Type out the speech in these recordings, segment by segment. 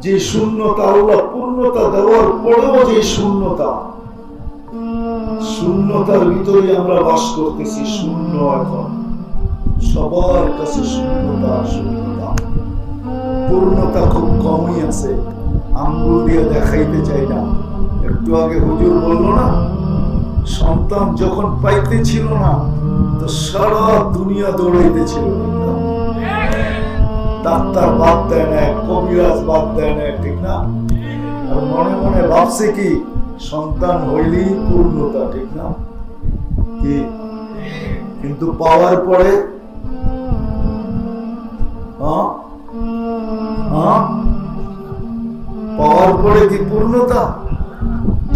যে শূন্যতা, আল্লাহ পূর্ণতা দেওয়ার পরেও যে শূন্যতা, শূন্যতার ভিতরে আমরা বাস করতেছি। শূন্য, এখন সবার কাছে শূন্যতা, শূন্যতা। পূর্ণতা খুব কমই আছে, আঙ্গুল দিয়ে দেখাইতে চাই না। একটু আগে হুজুর বললো না, সন্তান যখন পাইতে ছিল না তো সারা দুনিয়া দৌড়াইতেছিল, ডাক্তার বাদ দেয় না, কবিরাজ বাদ দেয় না, ঠিক না? আর মনে মনে ভাবছে কি সন্তান হইলেই পূর্ণতা, ঠিক না? কি কিন্তু পাওয়ার পরে পাওয়ার পরে কি পূর্ণতা?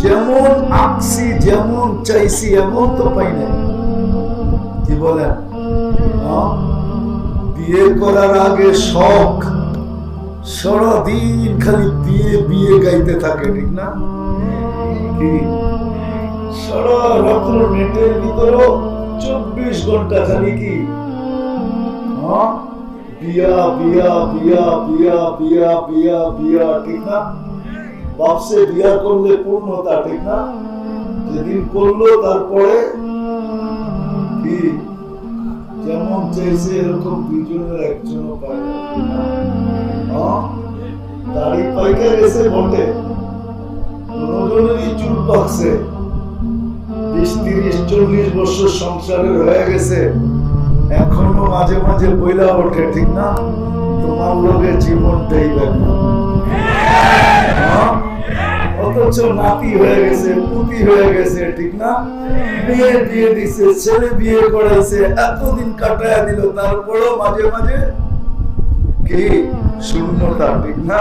যেমন আঁকছি, যেমন চাইছি এমন তো পাই না। কি বলেন? বিয়ে করার আগে শখ, সারাদিন খালি বিয়ে বিয়ে গাইতে থাকে, ঠিক না? কি সারা রাত্র নেটের ভিতরে 24 ঘন্টা খালি কি বিয়া বিয়া বিয়া বিয়া বিয়া বিয়া বিয়া, ঠিক না? বাপসে বিয়া করলে পূর্ণতা, ঠিক না? যেদিন করলো তারপরে কি যেমন চাইছে এরকম দুইজনের একজনও পায় না। দাড়ি পাইকা গেছে বটে, কোনজনেরই চুল পাকছে, 20-30-40 বছর সংসারের হয়ে গেছে, এখনো মাঝে মাঝে বইলা ওঠে, ঠিক না? তোমার লোকের জীবনটাই ব্যাখ্যা। অথচ নাতি হয়ে গেছে, পুতি হয়ে গেছে, ঠিক না? মেয়ে বিয়ে দিছে, ছেলে বিয়ে করাইছে, এতদিন কাটায় দিল, তারপরেও মাঝে মাঝে কি শূন্যতা, ঠিক না?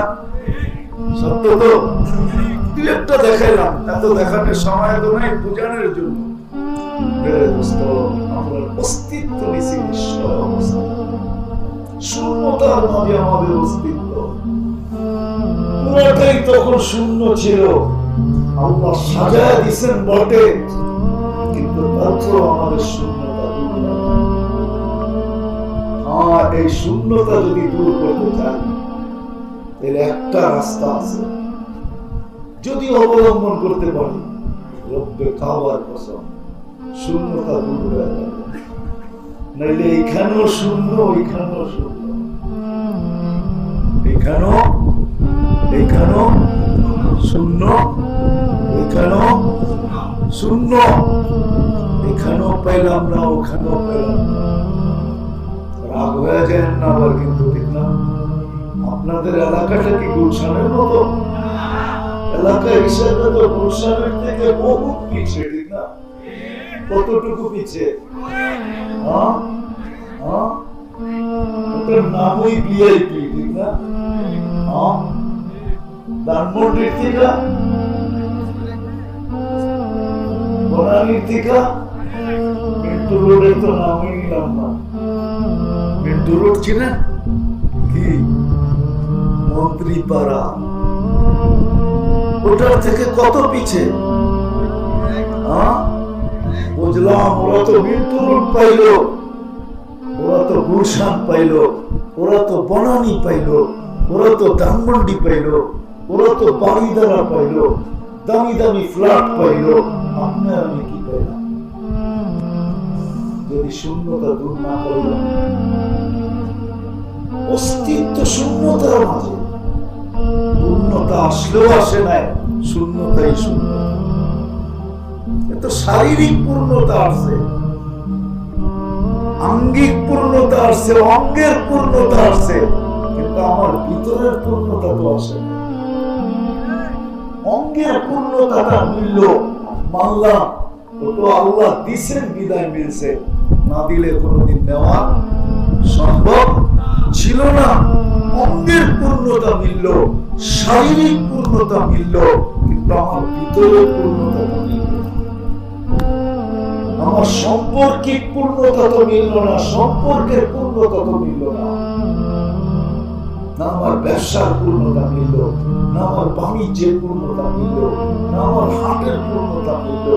সত্য তো? তুই একটা দেখাইলাম, এত দেখানোর সময় তো নাই, বুঝানোর জন্য। আমরা অস্তিত্ব নিছি, শূন্যতার মাঝে আমাদের অস্তিত্ব। পুরোটাই তখন শূন্য ছিল, আল্লাহ সাজায় দিছেন বটে, কিন্তু তারপর আমাদের শূন্যতা দূর না। এই শূন্যতা যদি দূর করতে চান তাহলে একটা রাস্তা আছে, যদি অবলম্বন করতে পারি, রব্বে কাবার কসম, শূন্যতা দূর হয়ে যাবে। নাইলে এখানেও শূন্য, ওইখানেও শূন্য, এখানেও শূন্য, ওইখানেও শূন্য, এখানেও পাইলাম না, ওখানেও পাইলাম না। রাগ হয়ে যায় না আবার, কিন্তু ঠিক না? আপনাদের এলাকাটা কি গুলশানের মতো এলাকা হিসেবে? তো গুলশানের থেকে বহু পিছিয়ে, ঠিক না? কতটুকু পিছিয়ে? ওটার নামই ভিআইপি, ঠিক না? ধানমন্ডির থেকে, বনানীর থেকে, মিন্টু রোডের তো নামই নিলাম না। মিন্টু রোড চিনেন? কি মন্ত্রীপাড়া, ওটার থেকে কত পিছে? বুঝলাম, ওরা তো মিন্টু রোড পাইলো, ওরা তো গুলশান পাইলো, ওরা তো বনানী পাইলো, ওরা তো ধানমন্ডি পাইলো, ওরা তো বাড়িদারা পাইলো, দামি দামি ফ্ল্যাট পাইলো। আপনার আমি কি পাইলাম? যদি শূন্যতা দূর না করলাম, অস্তিত্ব শূন্যতার মাঝে, পূর্ণতা আসলেও আসে নাই, শূন্যতাই শূন্য। এত শারীরিক পূর্ণতা আসছে, আঙ্গিক পূর্ণতা আসছে, অঙ্গের পূর্ণতা আসছে, কিন্তু আমার ভিতরের পূর্ণতা তো আসে। অঙ্গের পূর্ণতাটা মিলল, মানলাম, ওটা আল্লাহ দিছেন, বিদায় মিলছে, না দিলে কোনোদিন নেওয়া সম্ভব ছিল না। অঙ্গের পূর্ণতা মিলল, শারীরিক পূর্ণতা মিলল, কিন্তু আমার ভিতরের পূর্ণতা মিলল। আমার সম্পর্কিক পূর্ণতা তো মিলল না, সম্পর্কের পূর্ণতা তো মিলল না, না আমার ব্যবসার পূর্ণতা মিলল, না আমার বাণিজ্যের পূর্ণতা মিলল, না আমার হাটের পূর্ণতা মিলল,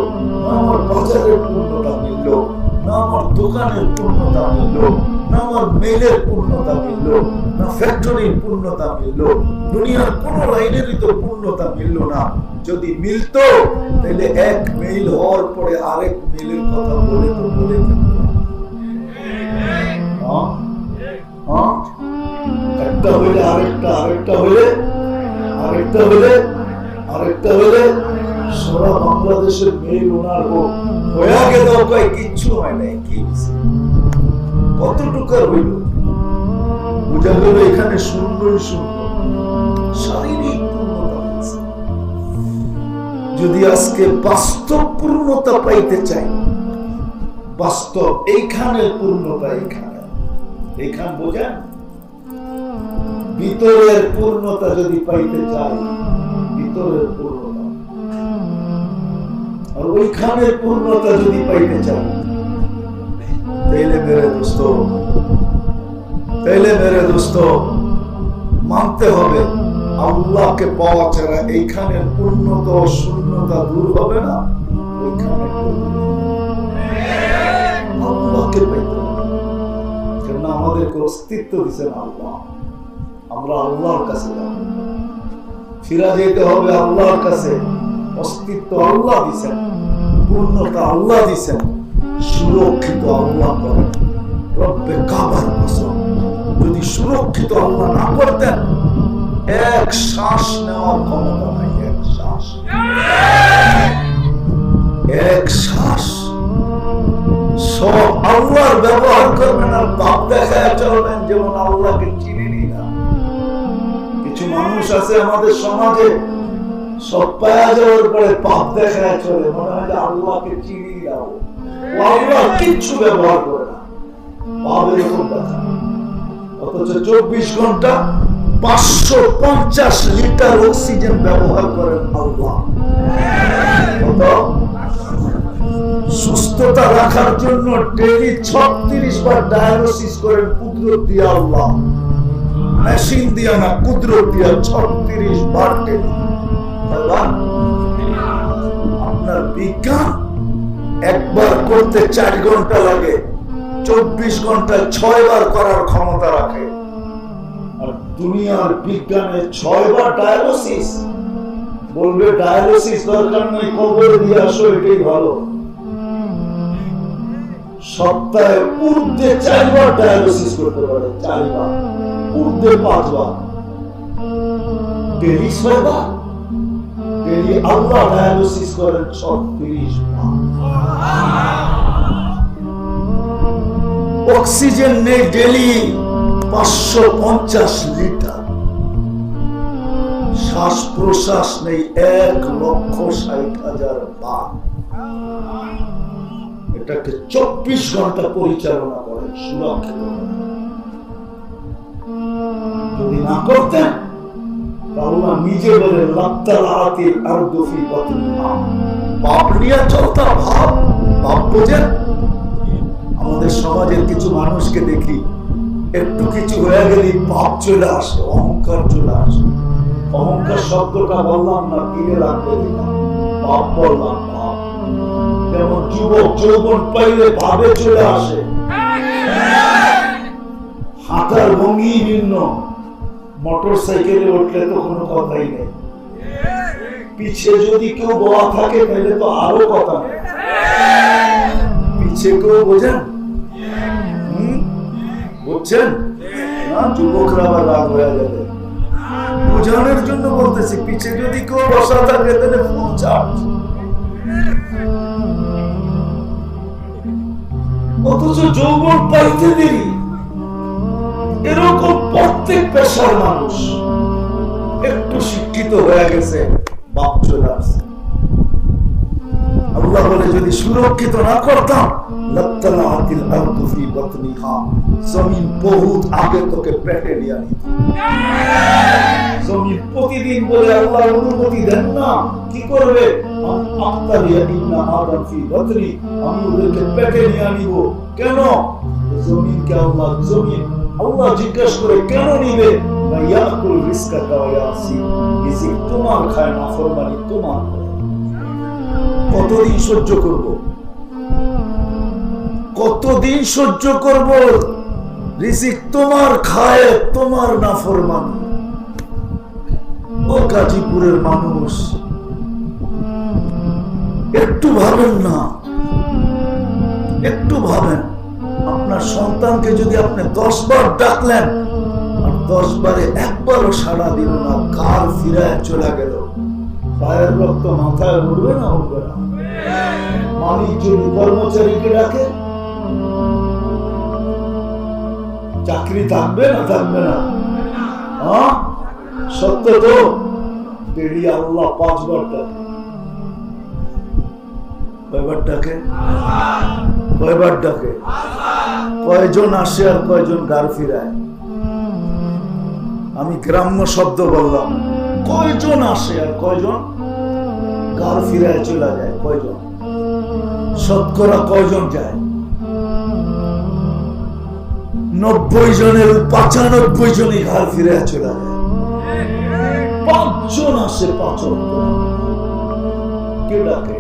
না আমার বাজারের পূর্ণতা মিলল, না আমার দোকানের পূর্ণতা মিলল, না আমার মেলের পূর্ণতা মিলল, না ফ্যাক্টরির পূর্ণতা মিলল, দুনিয়ার কোন লাইনেরই তো পূর্ণতা মিলল না। যদি মিলতো তাহলে এক মেইল হওয়ার পরে আরেক মেইলের কথা বলে তো বলে একটা হইলে আরেকটা, আরেকটা হইলে আরেকটা হইলে আরেকটা হইলে সারা বাংলাদেশের মেইল ওনার হয়ে গেল, কিচ্ছু হয় নাই। কি কতটুকু হইল? বোঝা গেল এখানে শূন্যই শূন্য, শারীরিক পূর্ণতা হয়েছে। যদি আজকে বাস্তব পূর্ণতা পাইতে চাই, বাস্তব এইখানে পূর্ণতা, এইখানে এইখান বোঝেন, ভিতরের পূর্ণতা যদি পাইতে চাই, ভিতরের পূর্ণতা, আর ওইখানে পূর্ণতা যদি পাইতে চাই, তাইলে মেরে দোস্ত মানতে হবে আল্লাহকে পাওয়া ছাড়া এইখানে পূর্ণতা ও শূন্যতা দূর হবে না। ওইখানে আল্লাহকে পাইতে হবে, কেননা আমাদেরকে অস্তিত্ব দিচ্ছেন আল্লাহ। আমরা আল্লাহর কাছে যাব, ফিরা যেতে হবে আল্লাহর কাছে। অস্তিত্ব আল্লাহ দিচ্ছেন, পূর্ণতা আল্লাহ দিচ্ছেন, সুরক্ষিত আল্লাহ করেন। রব্বে কাবার কসম, যদি সুরক্ষিত আল্লাহ না করতেন, এক শ্বাস নেওয়ার ক্ষমতা নাই। এক শ্বাস সব আল্লাহর ব্যবহার করবেন আর বাপ দেখায় চলবেন, যেমন আল্লাহকে চিনেনি না। কিছু মানুষ আছে আমাদের সমাজে, সব পাওয়া যাওয়ার পরে পাপ দেখায় চলে, মনে হয় যে আল্লাহকে চিনি না, ও আল্লাহ কিচ্ছু ব্যবহার করে না, পাপ এরকম দেখা। অথচ 24 ঘন্টা 550 লিটার অক্সিজেন ব্যবহার করেন আল্লাহ। সুস্থতা রাখার জন্য ডেইলি 36 বার ডায়ালিসিস করেন কুদরত দিয়ে আল্লাহ, মেশিন দিয়া না, কুদরত দিয়া 36 বার ডেইলি। আপনার বিজ্ঞান একবার করতে 4 ঘন্টা লাগে, 24 ঘন্টায় 6 বার করার ক্ষমতা রাখে। আর দুনিয়ার বিজ্ঞানে 6 বার ডায়ালিসিস। বলবে ডায়ালিসিস দরকার নেই, কবরে দিয়ে আসো, এটাই ভালো। সপ্তাহে ঊর্ধ্বে 4 বার ডায়ালিসিস করতে পারে, 4 বার, ঊর্ধ্বে 5 বার, ডেইলি 6 বার। ডেইলি আল্লাহ ডায়ালিসিস করেন 36 বার। অক্সিজেন নেই ডেইলি 550 লিটার, শ্বাস প্রশ্বাস নেই 1,60,000 বার। এটাকে 24 ঘন্টা পরিচালনা করেন, সুরক্ষিত। যদি না করতেন, আল্লাহ নিজে বলেন লাত্তালাতিল আরদু ফি বাতনিহা, পাপ নিয়ে চলতা। পাপ বোঝেন? আমাদের সমাজের কিছু মানুষকে দেখি, একটু কিছু হয়ে গেলে পাপ চলে আসে, অহংকার চলে আসে। অহংকার শব্দটা বললাম না, দিলে রাখবে দিলাম, পাপ বললাম, পাপ। যেমন যুবক যৌবন পাইলে ভাবে চলে আসে, হাঁটার ভঙ্গি ভিন্ন, মোটর সাইকেলে উঠলে তো কোনো কথাই নেই। পিছে যদি কেউ বয়া থাকে তাহলে তো আরো কথা নেই। পিছে কেউ বোঝেন? বুঝছেন না? যুবকরা আবার রাগ হয়ে যাবে, বোঝানোর জন্য বলতেছি। পিছে যদি কেউ বসা থাকে তাহলে ফুল চার্জ। অথচ যৌবন পাইতে দেরি। এরকম প্রত্যেক পেশার মানুষ একটু শিক্ষিত হয়ে গেছে, বাপ চলে আসছে। আল্লাহ বলে যদি সুরক্ষিত না করতাম, লাত্তালাতিল আরদু ফি বাতনিহা, জমিন বহুত আগে তোকে পেটে নিয়ে নিত। জমিন প্রতিদিন বলে আল্লাহ অনুমতি দেন না, কি করবে? আক্তালিয়া ইন্না আদম ফি বাতনি, আমি ওদেরকে পেটে নিয়ে নিব। কেন? জমিনকে আল্লাহ, জমিন আল্লাহ জিজ্ঞাসা করে কেন নিবে? ইয়াকুল রিজকাকা ওয়া ইয়াসি, রিজিক তোমার খায়, নাফরমানি তোমার করে। কতদিন সহ্য করব? কতদিন সহ্য করব? রিজিক তোমার, খায় তোমার নাফরমানি। ও গাজীপুরের মানুষ, একটু ভাবেন না, একটু ভাবেন। আপনার সন্তানকে যদি আপনি 10 বার ডাকলেন আর 10 বারে একবারও সাড়া দিল না, কার ফিরায় চলে গেল, পায়ের রক্ত মাথায় উঠবে না? উঠবে না। মালিক যদি কর্মচারীকে ডাকে, চাকরি থাকবে না? থাকবে না। হ্যাঁ, সত্য তো। বেরিয়ে আল্লাহ 5 বার ডাকে। কয়বার ডাকে? কয়বার ডাকে? কয়জন আসে আর কয়জন গার ফিরায়? আমি গ্রাম্য শব্দ বললাম। কয়জন আসে আর কয়জন গার ফিরায় চলে যায়? কয়জন? শতকরা কয়জন যায়? 90 জনের 95 জনই ঘর ফিরে চলে যায়। 5 জন আসে, 5 জন। কে ডাকে?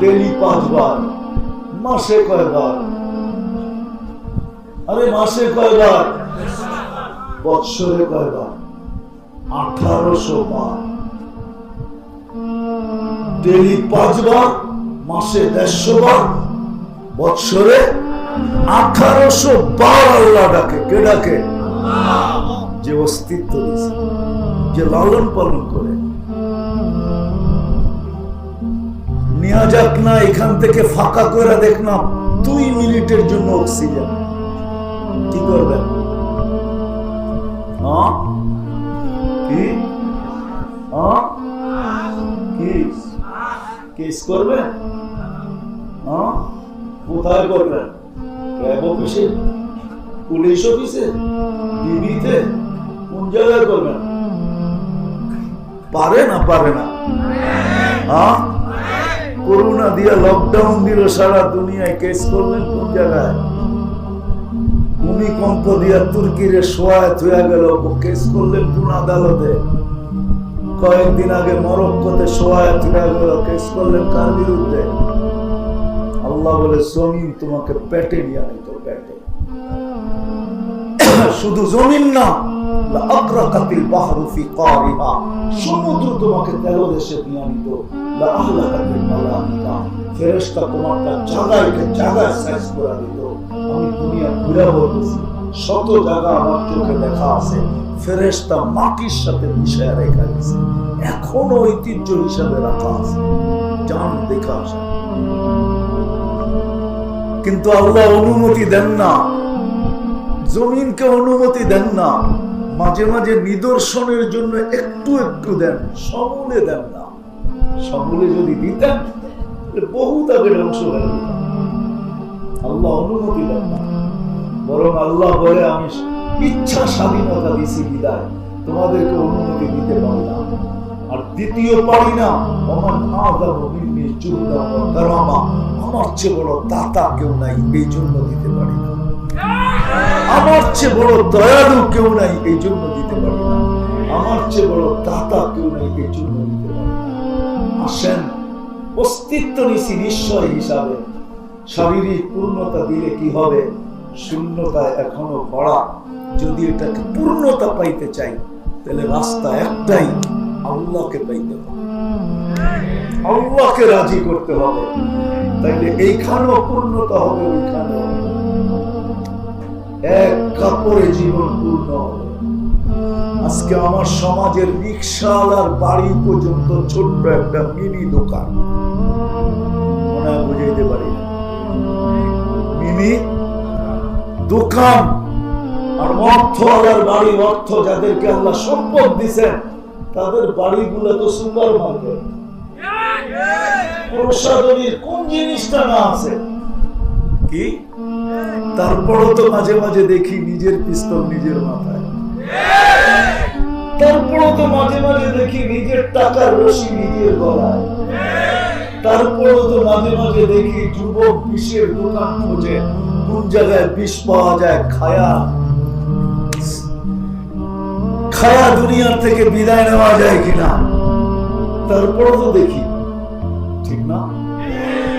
ডেলি 5 বার। মাসে কয়বার? আরে মাসে কয়বার? বৎসরে কয়বার? 1800 বার। ডেলি 5 বার, মাসে 150 বার, বৎসরে 1800 বার আল্লাহ ডাকে। কে ডাকে? যে অস্তিত্ব দিয়েছে, যে লালন পালন করে। নিয়ে যাক না এখান থেকে, ফাঁকা করে দেখ না 2 মিনিটের জন্য অক্সিজেন। কি করবেন? কি কি কেস করবেন? কোথায় করবেন? ক্যাব অফিসে, পুলিশ অফিসে, ডিবিতে, কোন জায়গায় করবেন? পারে না? পারে না? করোনা দিয়া লকডাউন দিল সারা দুনিয়ায়, কেস করলেন কোন জায়গায়? ভূমিকম্প দিয়া তুর্কিরে সোয়ায় হয়ে গেল, কেস করলেন কোন আদালতে? কয়েকদিন আগে মরক্কোতে সোয়ায় হয়ে গেল, কেস করলেন কার বিরুদ্ধে? আল্লাহ বলে জমিন তোমাকে পেটে নিয়ে আনিত, পেটে। শুধু জমিন না, লাআগরাকাতিল বাহরু ফি কারিহা, সমুদ্র তোমাকে তেলদেশে নিয়ে আনিত। লাআহলাকাতিল মালাইকা, ফেরেশতা তোমাকে জায়গায় জায়গায় সাইজ করে দিত। আমি দুনিয়া ঘুরে বলতেছি, শত জায়গা আমার চোখে দেখা আছে, ফেরেশতা মাটির সাথে মিশিয়ে রেখে গেছে, এখনো ঐতিহ্য হিসাবে রাখা আছে, জান দেখা আসে। কিন্তু আল্লাহ অনুমতি দেন না, জমিনকে অনুমতি দেন না। মাঝে মাঝে নিদর্শনের জন্য একটু একটু দেন, সমূলে দেন না। সমূলে যদি দিতেন বহুত আগে ধ্বংস হয়ে যেত। আল্লাহ অনুমতি দেন না, বরং আল্লাহ বলে আমি ইচ্ছা স্বাধীনতা দিছি বিদায়, তোমাদেরকে অনুমতি দিতে পারি না। আর দ্বিতীয় পারি না, আমার চেয়ে বড় দাতা কেউ নাই, এই জন্য দিতে পারি না। আমার চেয়ে বড় দয়ালু কেউ নাই, এই জন্য দিতে পারি না। আমার চেয়ে বড় দাতা কেউ নাই, এই জন্য দিতে পারি না। আসেন, অস্তিত্ব নিছি নিশ্চয় হিসাবে। শারীরিক পূর্ণতা দিলে কি হবে? শূন্যতায় এখনো ভরা। যদি এটাকে পূর্ণতা পাইতে চাই, তাহলে রাস্তা একটাই, আল্লাহকে পাইতে হবে, আল্লাহকে রাজি করতে হবে। তাইলে এইখানেও পূর্ণতা হবে, ওইখানেও এক কাপড়ে জীবন পূর্ণ হবে। আজকে আমার সমাজের রিকশাওয়ালার বাড়ি পর্যন্ত ছোট্ট একটা মিনি দোকান, মনে হয় বুঝাইতে পারি না, মিনি দোকান। আর অর্থওয়ালার বাড়ি, অর্থ যাদেরকে আল্লাহ সম্পদ দিচ্ছেন, তাদের বাড়িগুলো তো সুপার মার্কেট। প্রসাদনীর কোন জিনিসটা না আছে কি? তারপরও তো মাঝে মাঝে দেখি নিজের পিস্তল নিজের মাথায়। তারপরও তো মাঝে মাঝে দেখি নিজের টাকার রশি নিজের গলায়। তারপরও তো মাঝে মাঝে দেখি যুবক বিষের দোকান খোঁজে, কোন জায়গায় বিষ পাওয়া যায়, খায়া দুনিয়ার থেকে বিদায় নেওয়া যায় কিনা। তারপরও তো দেখি, ঠিক না?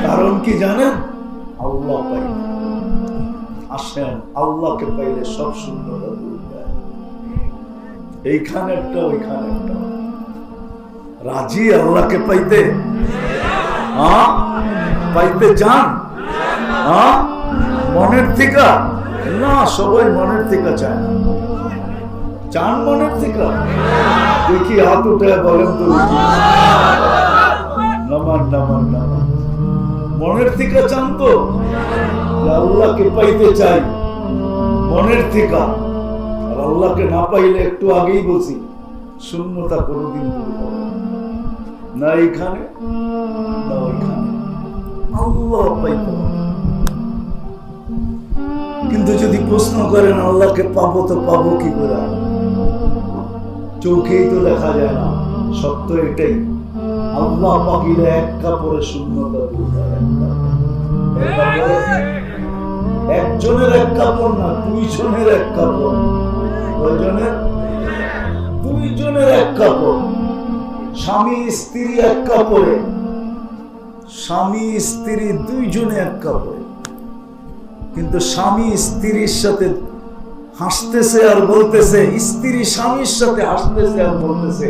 কারণ কি জানেন? আল্লাহ পাইলে আসেন, আল্লাহকে পাইলে সব শূন্যতা দূর যায়। এইখানে একটা ওইখানে একটা, রাজি আল্লাহকে পাইতে? পাইতে চান? মনের থেকে না, সবাই মনের থেকে চায় না। চান মনের থেকে? দেখি হাত উঠে বলেন তো। নামান নামান নামান। মনের থেকে চান তো? আল্লাহকে পাইতে চাই মনের থেকে। আর আল্লাহকে না পাইলে একটু আগেই বলছি শূন্যতা কোনোদিন দূর হবে না, এইখানে না ওইখানে। আল্লাহ পাইতে হবে। কিন্তু যদি প্রশ্ন করেন আল্লাহকে পাবো তো পাবো কি করে? চোখেই তো দেখা যায় না। সত্য এটাই, আল্লাহ পাকিলে এক কাপড়ে শূন্যতা দূর হয়। একজনের এক কাপড় না, দুইজনের এক কাপড়। কয়জনের? দুইজনের এক কাপড়। স্বামী স্ত্রী এক কাপড়ে, স্বামী স্ত্রী দুইজনে এক কাপড়ে। কিন্তু স্বামী স্ত্রীর সাথে হাসতেছে আর বলতেছে, স্ত্রী স্বামীর সাথে হাসতেছে আর বলতেছে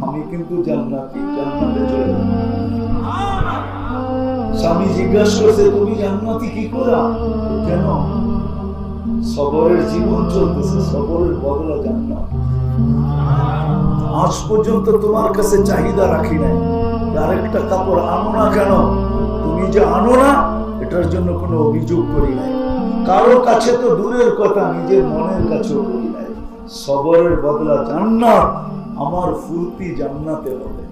আমি কিন্তু জান্নাতি, জান্নাতে চলে যাব। স্বামী জিজ্ঞাসা করছে তুমি জান্নাতি কি করে? কেন? সবরের জীবন চলতেছে, সবরের বদলা জান্নাত। আজ পর্যন্ত তোমার কাছে চাহিদা রাখি নাই, আরেকটা কাপড় আনো না কেন? তুমি যে আনো না এটার জন্য কোনো অভিযোগ করি নাই। কারো কাছে তো দূরের কথা, নিজের মনের কাছেও করি নাই। সবরের বদলা জান্নাত। আমার ফুর্তি জান্নাতে হবে,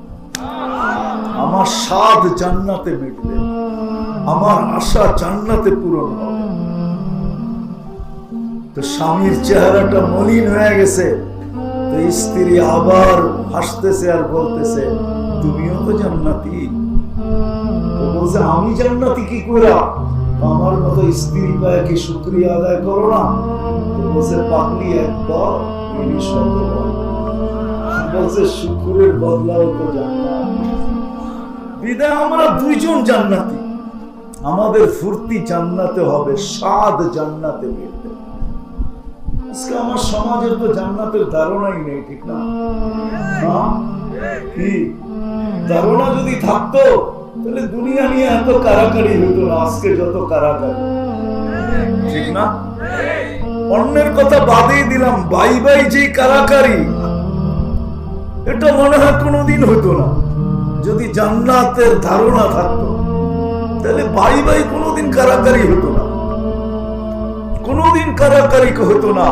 আমার স্বাদ জান্নাতে মিটবে, আমার আশা জান্নাতে পূরণ হবে। তো স্বামীর চেহারাটা মলিন হয়ে গেছে, তো স্ত্রী আবার হাসতেছে আর বলতেছে তুমিও তো জান্নাতি। তো বলছে আমি জান্নাতি কি করে? আমার মতো স্ত্রী পায় কি শুকরিয়া আদায় করো না? তো বলছে পাগলি একবার, শতবার। বলছে শুকরের বদলাও তো জান্নাত। বিদায় আমরা দুইজন জান্নাতি। আমাদের ফুর্তি জান্নাতে হবে, স্বাদ জান্নাতে মিলবে। আজকে আমার সমাজের তো জান্নাতের ধারণাই নেই, ঠিক না? কি ধারণা যদি থাকতো তাহলে দুনিয়া নিয়ে এত কারাকারি হতো না, আজকে যত কারাকারি, ঠিক না? অন্যের কথা বাদেই দিলাম, বাই বাই যে কারাকারি, এটা মনে হয় কোনোদিন হতো না যদি জান্নাতের ধারণা থাকতো। তাহলে বাই বাই কোনোদিন কারাকারি হতো না, কোনোদিন কারাকারি হতো না।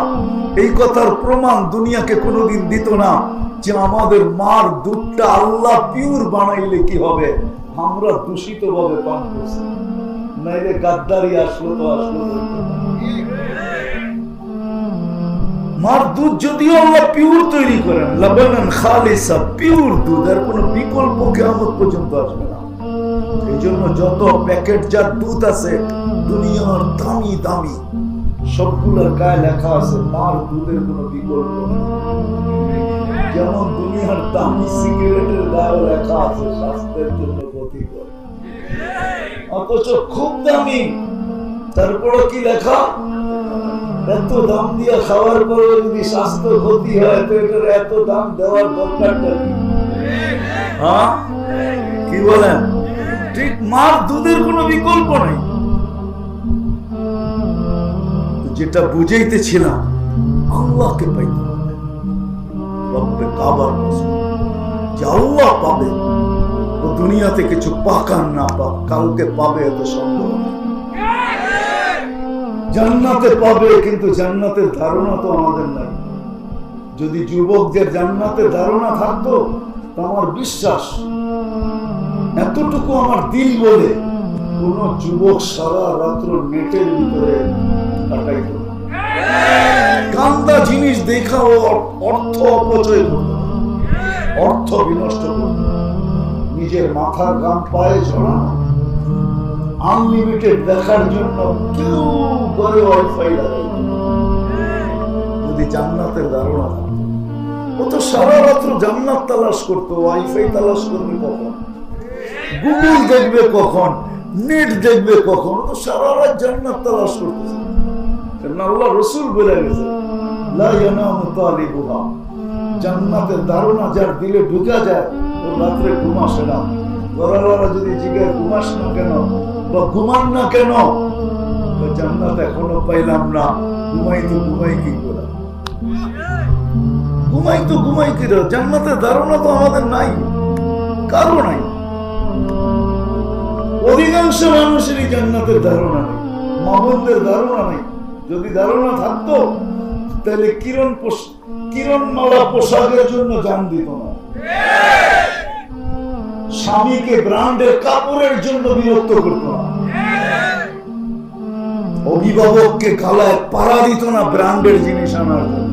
এই কথার প্রমাণ দুনিয়াকে কোনোদিন দিত না যে আমাদের মার দুধটা আল্লাহ পিওর বানাইলে কি হবে, আমরা দূষিত ভাবে পান করছি। নাইলে গাদ্দারি আসলো তো আসলো। মার দুধ যদিও আল্লাহ পিওর তৈরি করেন, লাবানান খালিসা, পিওর দুধ, আর কোনো বিকল্প কিয়ামত পর্যন্ত আসবে না। এই জন্য যত প্যাকেটজাত দুধ আছে দুনিয়ার দামি দামি, সবগুলোর গায়ে লেখা আছে মার দুধের কোনো বিকল্প নেই। যেমন দুনিয়ার দামি সিগারেটের গায়ে লেখা আছে স্বাস্থ্যের জন্য ক্ষতিকর, অথচ খুব দামি, তারপরে কি লেখা? এত দাম দিয়ে খাওয়ার পরে যদি স্বাস্থ্য ক্ষতি হয় তো এটার এত দাম দেওয়ার দরকারটা কি? হ্যাঁ, কি বলেন? ঠিক, মার দুধের কোনো বিকল্প নাই। যেটা বুঝাইতেছিলাম, আল্লাহকে পাইতে হবে, রব্বে কাবার কসম, যে আল্লাহ পাবে, ও দুনিয়াতে কিছু পাক আর না পাক, কালকে পাবে এত সন্দেহ নেই। জান্নাতে পাবে, কিন্তু জান্নাতের ধারণা তো আমাদের নাই। যদি যুবকদের জান্নাতের ধারণা থাকতো, তো আমার বিশ্বাস, এতটুকু আমার দিল বলে, কোন যুবক সারা রাত্র নেটের ভিতরে কাটাইত না। কান্দা জিনিস দেখা ও অর্থ অপচয় করত, অর্থ বিনষ্ট করত, নিজের মাথার গাম পায়ে জড়ানো, আনলিমিটেড দেখার জন্য কেউ ঘরে ওয়াইফাই লাগাই। যদি জান্নাতের ধারণা থাকতো, ও তো সারা রাত্র জান্নাত তালাশ করতো। ওয়াইফাই তালাশ করবে কখন? গুগল দেখবে কখন? নেট দেখবে কখনো তো সারা রাত জান্নাত তালাশ করতেছে। আল্লাহ রসুল বলে গেছে লা ইয়ানামু তালিবুহা, জান্নাতের ধারণা যার দিলে ঢুকা যায় ও রাত্রে ঘুম আসে না। ঘরওয়ালা যদি জিজ্ঞাসা ঘুমাস না কেন বা ঘুমান না কেন, জান্নাত এখনো পাইলাম না, ঘুমাই কি করে, ঘুমাই কি করে? জান্নাতের ধারণা তো আমাদের নাই, কারো নাই। অধিকাংশ মানুষেরই জান্নাতের ধারণা নেই, মাহবুবদের ধারণা নেই। যদি ধারণা থাকতো তাহলে কিরণমালা পোশাকের জন্য জান দিত না, স্বামীকে ব্র্যান্ডের কাপড়ের জন্য বিরক্ত করতো না, অভিভাবককে গালায় পাড়া দিত না ব্র্যান্ডের জিনিস আনার জন্য,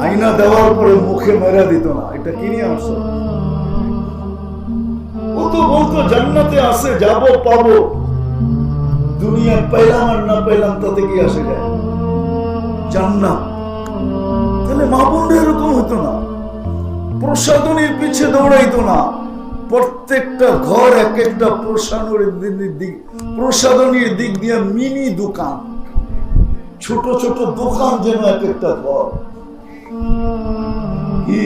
আয়না দেওয়ার পরে মুখে মেরা দিত না, এটা কিনে আসো। ও তো বলতো জান্নাতে আছে, যাবো পাবো, দুনিয়া পেলাম আর না পেলাম তাতে কি আসে যায়, জান্নাত। তাহলে মা বোনরা এরকম হতো না, প্রসাদনীর পিছে দৌড়াইতো না। প্রত্যেকটা ঘর এক একটা প্রসাদনীর দিক দিয়ে মিনি দোকান, ছোট ছোট দোকান যেন এক একটা ঘর। কি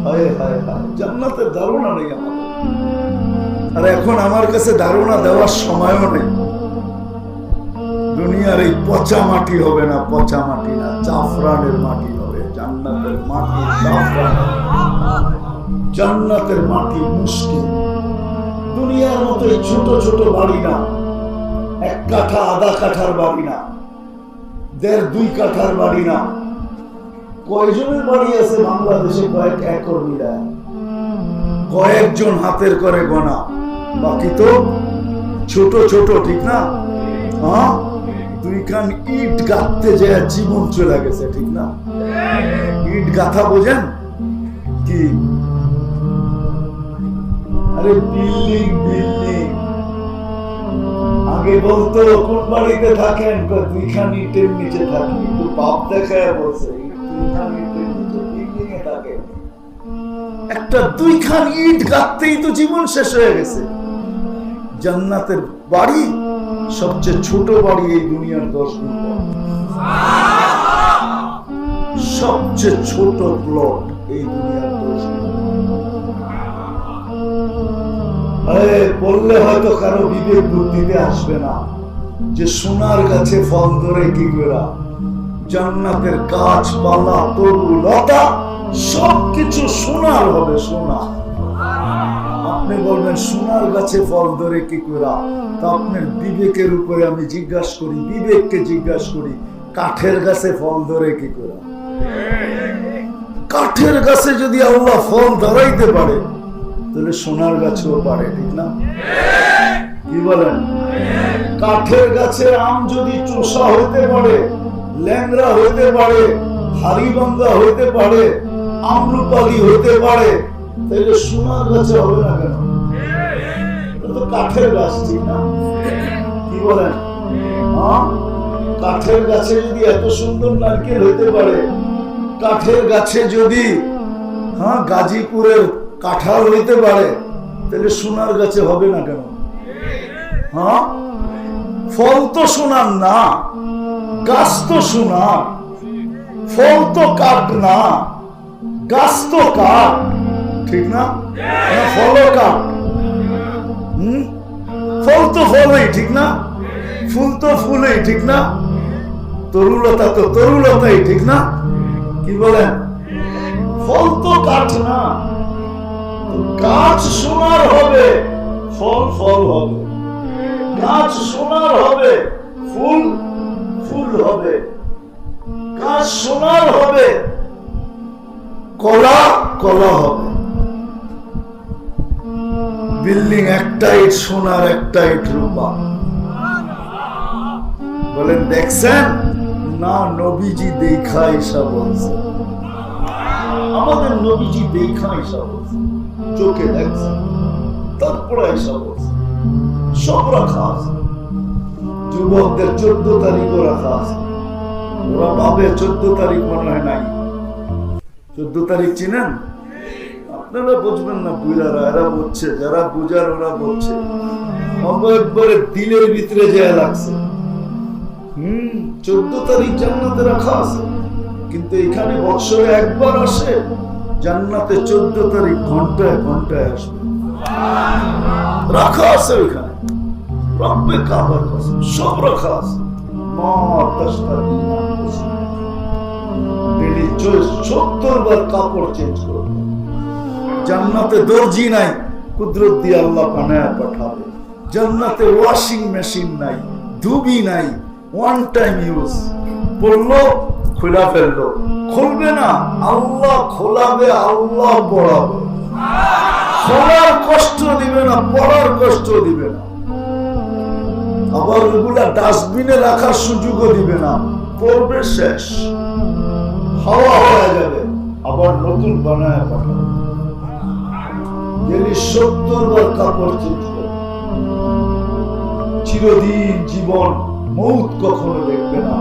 হায় হায় হায়, জান্নাতের ধারণা নেই আমাদের। আর এখন আমার কাছে ধারণা দেওয়ার সময়ও নেই। দুনিয়ার এই পচা মাটি হবে না, পচা মাটি না, জাফরানের মাটি হবে। জান্নাতের মাটি জান্নাতের মাটি মুশকিল। দুনিয়ার মতো এই ছোট ছোট বাড়ি না, 1 কাঠা আধা কাঠার বাড়ি না, 1.5-2 কাঠার বাড়ি না। কয়জনের বাড়ি আছে বাংলাদেশে? কয়েক একর মিলায় কয়েকজন হাতের করে গোনা, বাকি তো ছোট ছোট, ঠিক না? হ্যাঁ, 2 খান ইট গাঁথতে যায় জীবন চলে গেছে, ঠিক না? ইট গাঁথা বোঝেন কি? আরে বিল্ডিং বিল্ডিং। আগে বলতো কোন বাড়িতে থাকেন, 2 খান ইটের নিচে থাকি, কিন্তু বাপ দেখায় বলছে 2 খান ইটের নিচে বিল্ডিং এ থাকে। একটা 2 খান ইট গাঁথতেই তো জীবন শেষ হয়ে গেছে। জান্নাতের বাড়ি সবচেয়ে ছোট বাড়ি এই দুনিয়ার 10 গুণ, সবচেয়ে ছোট প্লট এই দুনিয়ার 10 গুণ। বললে হয়তো কারো বিবেক বুদ্ধিতে আসবে না যে সোনার গাছে ফল ধরে কি করে। জান্নাতের গাছপালা তরু লতা সবকিছু সোনার হবে, সোনা। আপনি বলবেন সোনার গাছে ফল ধরে কি করে, তা আপনার বিবেকের উপরে আমি জিজ্ঞাসা করি, বিবেককে জিজ্ঞাসা করি, কাঠের গাছে ফল ধরে কি করে? কাঠের গাছে যদি আল্লাহ ফল ধরাইতে পারে তাহলে সোনার গাছেও পারে, ঠিক না? কি বলেন? কাঠের গাছের আম যদি চোষা হইতে পারে, ল্যাংড়া হইতে পারে, হাড়িভাঙ্গা হইতে পারে, আমরুপালি হইতে পারে, তাহলে সোনার গাছে হবে না কেন? তো কাঠের গাছ, ঠিক না? কি বলেন? কাঠের গাছে যদি এত সুন্দর নারকেল হইতে পারে, কাঠের গাছে যদি গাজীপুরের কাঁঠাল হইতে পারে, তাহলে সোনার গাছে হবে না কেন? ফল তো সোনার না, গাছ তো সোনার। ফল তো কাঠ না, গাছ তো কাঠ, ঠিক না? ফলও কাঠ, ফল তো ফলই, ঠিক না? ফুল তো ফুলই, ঠিক না? তরুলতা তো তরুলতাই, ঠিক না? কি বলেন? ফল তো কাঠ না, গাছ সোনার হবে, ফল ফল হবে। গাছ সোনার হবে, ফুল ফুল হবে। গাছ সোনার হবে, কলা কলা হবে। বিল্ডিং একটাই সোনার, একটাই রূপা। বলেন দেখছেন না? নবীজি দেখা ঈশা বলছে, আমাদের নবীজি দেখা ঈশা বলছে, চোখে দেখছেন, তারপরে ঈশা বলছে। সব রাখা আছে, যুবকদের 14 তারিখও রাখা আছে। ওরা ভাবে 14 তারিখ মনে হয় নাই। 14 তারিখ চিনেন? আপনারা বুঝবেন না, বুঝারা এরা বুঝছে, যারা বুঝার ওরা বুঝছে। একবারে দিলের ভিতরে যে লাগছে। 14 তারিখ জান্নাতে রাখা আছে, কিন্তু এখানে বছরে একবার আসে। জান্নাতে 14 তারিখ ঘন্টায় ঘন্টায় আসবে, রাখা আছে ওইখানে। রব্বে কাবার কসম সব রাখা আছে। ডেলি 70 বার কাপড় চেঞ্জ করবে। জান্নাতে দর্জি নাই, কুদরত দিয়ে আল্লাহ বানায় পাঠাবে। জান্নাতে ওয়াশিং মেশিন নাই, ধুবি নাই, ওয়ান টাইম ইউজ। পড়লো, খোলা ফেললো, খুলবে না, আল্লাহ খোলাবে, আল্লাহ পড়াবে। খোলার কষ্ট দিবে না, পড়ার কষ্ট দিবে না। আবার ওগুলা ডাস্টবিনে রাখার সুযোগও দিবে না। পড়বে, শেষ, হাওয়া হয়ে যাবে, আবার নতুন বানায় পাঠাবে। 70 বার কাপড় চেঞ্জ করবে। চিরদিন জীবন, মৌত কখনো দেখবে না।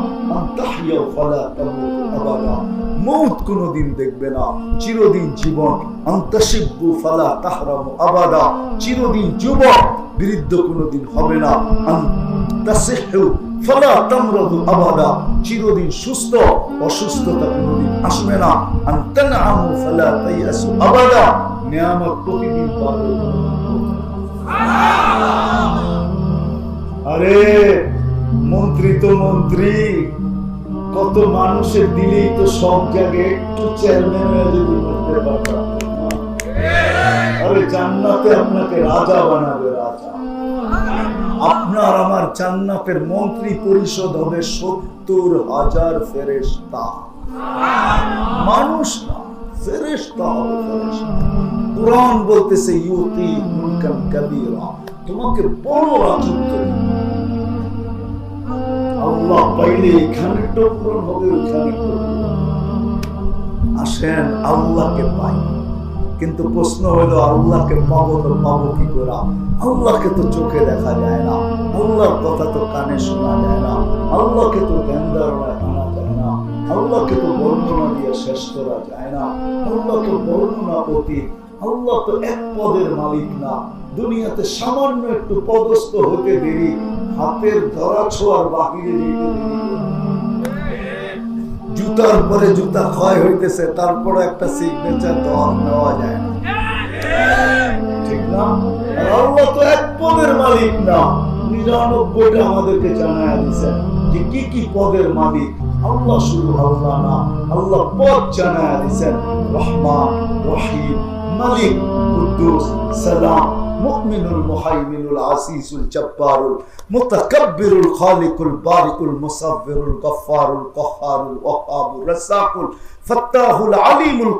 মৌত কোনদিন দেখবে না, চিরদিন জীবন। আন্তাশিব্বু ফালা তাহরামু আবাদা, চিরদিন যুবক, বৃদ্ধ কোনদিন হবে না। আন্তাসিহু ফালা তামরাদু আবাদা, চিরদিন সুস্থ, অসুস্থতা কোনদিন আসবে না। আনতানআমু ফালা তাইয়াসু আবাদা, নিয়ামত প্রতিদিন পাবে। আরে মন্ত্রী তো মন্ত্রী, কত মানুষের দিলেই তো সব জায়গায় একটু চেয়ারম্যান হয়ে যদি করতে পারতাম। আরে জান্নাতে আপনাকে রাজা বানাবে, রাজা। আপনার আমার জান্নাতের মন্ত্রী পরিষদ হবে 70,000 ফেরেশতা। মানুষ না, ফেরেশতা হবে, ফেরেশতা। কুরআন বলতেছে ইউতি মুলকান কাবীরা, তোমাকে বড় রাজত্ব দিবে। আল্লাহ পাইলে এখানে তো পূরণ হবে, ওখানে তো। আসেন আল্লাহকে পাই, কিন্তু প্রশ্ন হলো আল্লাহকে পাবো তো পাবো কি করে? আল্লাহকে তো চোখে দেখা যায় না, আল্লাহর কথা তো কানে শোনা যায় না, আল্লাহকে তো জ্ঞান ধারণায় আনা যায় না, আল্লাহকে তো বর্ণনা দিয়ে শেষ করা যায় না। আল্লাহ তো বর্ণনা অতীত, আল্লাহ তো এক পদের মালিক না। দুনিয়াতে সামান্য একটু পদস্থ হতে দেরি, হাতের ধরা ছোঁয়ার বাহিরে যেতে দেরি। জুতার পরে জুতা ক্ষয় হইতেছে, তারপরে একটা সিগনেচার নেওয়া যায় না, ঠিক না? আর আল্লাহ তো এক পদের মালিক না, 99টা আমাদেরকে জানায় দিয়েছেন যে কি কি পদের মালিক। আল্লাহ শুধু আল্লাহ না, আল্লাহ পদ জানায় দিয়েছেন। রহমান, রহিম, মালিক, কুদ্দুস, সালাম, মুমিনুল, মুহাইমিনুল, আসিসুল, জব্বারুল, মুতাকাব্বিরুল, খালিকুল, বারিকুল, মুসাব্বিরুল, গফফারুল, কহ্হারুল, ওয়াহাবুর, রাজ্জাকুল, ফাত্তাহুল, আলিমুল।